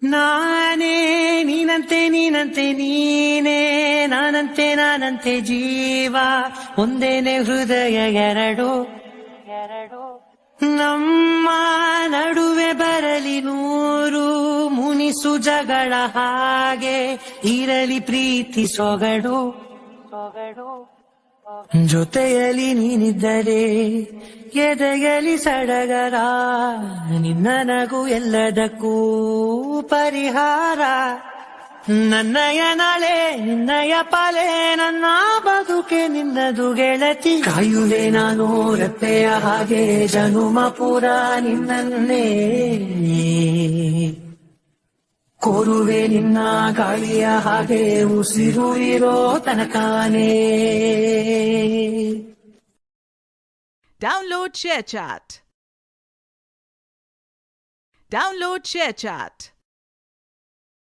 ನಾನೇ ನೀನಂತೆ ನೀನಂತೆ ನೀನೇ ನಾನಂತೆ ಜೀವ ಒಂದೇನೆ ಹೃದಯ ಎರಡು ನಮ್ಮ ನಡುವೆ ಬರಲಿ ನೂರು ಮುನಿಸು ಜಗಳ ಹಾಗೆ ಇರಲಿ ಪ್ರೀತಿ ಸೊಗಡು ಜೊತೆಯಲ್ಲಿ ನೀನಿದ್ದರೆ ಎದೆಯಲಿ ಸಡಗರ ನಿನ್ನ ನಗು ಎಲ್ಲದಕ್ಕೂ ಪರಿಹಾರ ನನ್ನಯ ನಾಳೆ ನಿನ್ನಯ ಪಾಲೆ ನನ್ನ ಬದುಕೆ ನಿನ್ನದು ಗೆಳತಿ ಕಾಯುವೆ ನಾನು ರೆಪ್ಪೆಯ ಹಾಗೆ ಜನುಮ ಪುರ ನಿನ್ನನ್ನೇ ಕೋರುವೆ ನಿನ್ನ ಗಾಳಿಯ ಹಾಗೆ ಉಸಿರು ಇರೋ ತನಕಾನೇ. Download ShareChat.